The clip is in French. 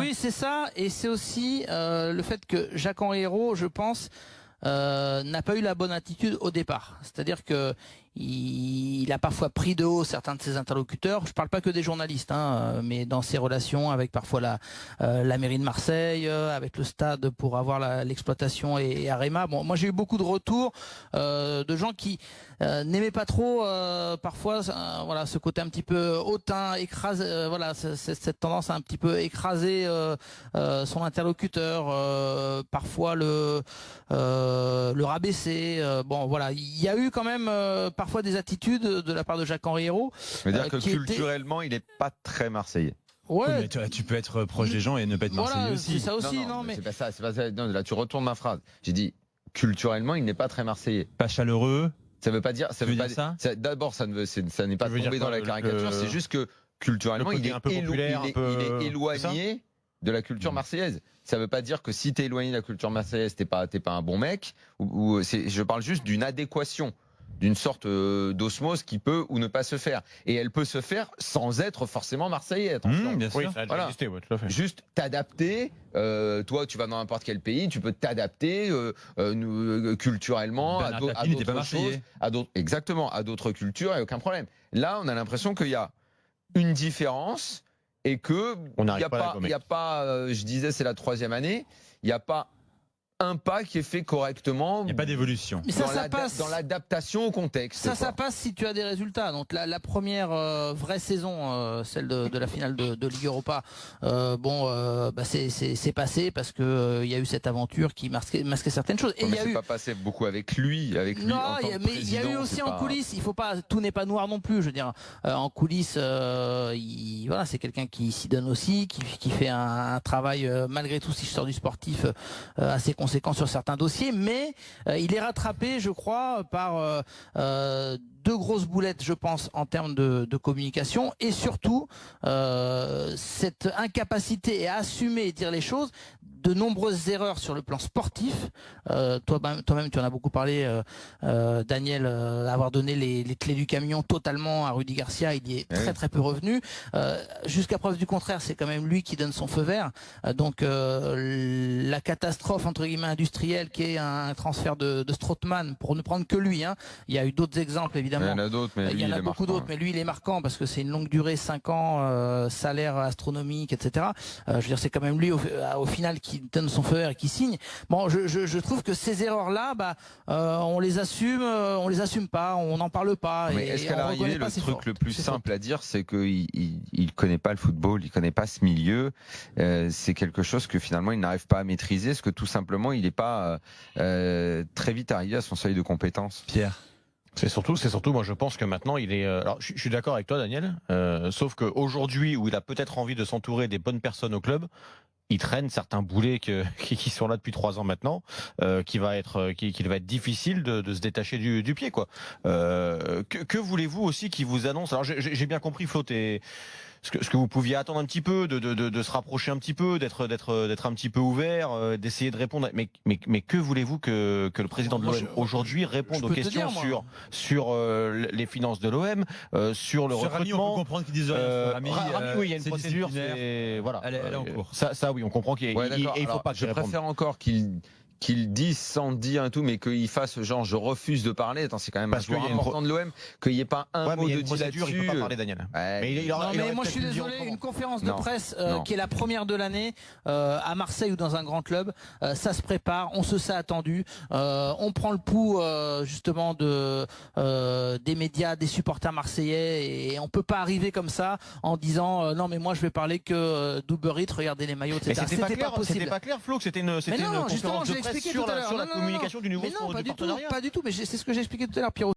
Oui, c'est ça, et c'est aussi le fait que Jacques-Henri Hérault, je pense, n'a pas eu la bonne attitude au départ. C'est-à-dire que il a parfois pris de haut certains de ses interlocuteurs. Je parle pas que des journalistes, mais dans ses relations avec parfois la mairie de Marseille, avec le stade pour avoir l'exploitation et Arema. Bon, moi j'ai eu beaucoup de retours de gens qui n'aimaient pas trop parfois voilà, ce côté un petit peu hautain, écrasé, voilà, cette tendance à un petit peu écraser son interlocuteur, parfois le rabaisser. Bon voilà, il y a eu quand même parfois des attitudes de la part de Jacques-Henri Hérault. C'est-à-dire que culturellement, il n'est pas très marseillais. Ouais. Oui, mais tu peux être proche des gens et ne pas être marseillais voilà, aussi. C'est ça aussi, non, mais c'est pas ça, c'est pas ça. Non, là, tu retournes ma phrase. J'ai dit culturellement, il n'est pas très marseillais. Pas chaleureux. Ça veut pas dire. Ça veut pas dire ça. D'abord, ça n'est pas tombé dans la caricature. C'est juste que culturellement, il est un peu populaire, il est éloigné de la culture marseillaise. Ça veut pas dire que si t'es éloigné de la culture marseillaise, t'es pas un bon mec. Je parle juste d'une adéquation, d'une sorte d'osmose qui peut ou ne pas se faire. Et elle peut se faire sans être forcément marseillais. Attention. Bien sûr. Oui, ça a déjà existé, tout à fait. Juste t'adapter. Toi, tu vas dans n'importe quel pays, tu peux t'adapter culturellement à d'autres choses. Exactement, à d'autres cultures, et aucun problème. Là, on a l'impression qu'il y a une différence et que il n'y a pas, je disais, c'est la 3e année, il n'y a pas un pas qui est fait correctement. Il n'y a pas d'évolution. Mais ça passe dans l'adaptation au contexte. Ça passe si tu as des résultats. Donc la première vraie saison, celle de la finale de Ligue Europa, c'est passé parce que il y a eu cette aventure qui masquait certaines choses. Et c'est pas passé beaucoup avec lui. Non, mais il y a eu aussi en coulisses. Il faut pas, tout n'est pas noir non plus. Je veux dire, en coulisses, voilà, c'est quelqu'un qui s'y donne aussi, qui fait un travail malgré tout, si je sors du sportif, assez conséquent sur certains dossiers, mais il est rattrapé, je crois, par deux grosses boulettes, je pense, en termes de communication, et surtout cette incapacité à assumer et dire les choses, de nombreuses erreurs sur le plan sportif. Toi-même, tu en as beaucoup parlé, Daniel, avoir donné les clés du camion totalement à Rudy Garcia, il y est très peu revenu. Jusqu'à preuve du contraire, c'est quand même lui qui donne son feu vert. Donc la catastrophe entre guillemets industrielle qui est un transfert de Strootman, pour ne prendre que lui, il y a eu d'autres exemples évidemment. Il y en a d'autres, mais il y en a beaucoup d'autres, mais lui il est marquant parce que c'est une longue durée, 5 ans, salaire astronomique, etc. Je veux dire, c'est quand même lui au final qui donne son feu vert et qui signe. Bon, je trouve que ces erreurs-là, on les assume pas, on n'en parle pas. Mais est-ce qu'à l'arrivée, le truc le plus simple à dire, c'est qu'il connaît pas le football, il connaît pas ce milieu. C'est quelque chose que finalement il n'arrive pas à maîtriser, parce que tout simplement il n'est pas très vite arrivé à son seuil de compétence. Pierre. C'est surtout, moi je pense que maintenant il est. Alors je suis d'accord avec toi, Daniel. Sauf qu'aujourd'hui, où il a peut-être envie de s'entourer des bonnes personnes au club, il traîne certains boulets qui sont là depuis 3 ans maintenant, qu'il va être difficile de se détacher du pied, quoi. Que voulez-vous aussi qu'il vous annonce? Alors j'ai bien compris, Flo, ce que vous pouviez attendre un petit peu, de se rapprocher un petit peu, d'être un petit peu ouvert, d'essayer de répondre. Mais que voulez-vous que le président de l'OM aujourd'hui réponde aux questions sur les finances de l'OM, sur le recrutement? On peut comprendre qu'ils disent rien. Rami, oui, il y a une procédure. Voilà. Elle est en cours. Ça, oui, on comprend qu'il il faut pas que je préfère encore qu'il dise sans dire et tout, mais qu'il fasse genre je refuse de parler. Attends, c'est quand même un joueur important de l'Om, qu'il n'y ait pas un mot de dit là-dessus. Il peut pas parler, Daniel. Mais moi je suis désolé, une conférence de presse qui est la première de l'année à Marseille ou dans un grand club, ça se prépare, on se sait attendu, on prend le pouls justement des médias, des supporters marseillais, et on peut pas arriver comme ça en disant non mais moi je vais parler que d'Uber Eats, regardez les maillots, etc. C'était pas clair, Flo, que c'était une conférence de presse sur la communication du nouveau partenariat. Pas du tout, mais c'est ce que j'ai expliqué tout à l'heure, Pierrot.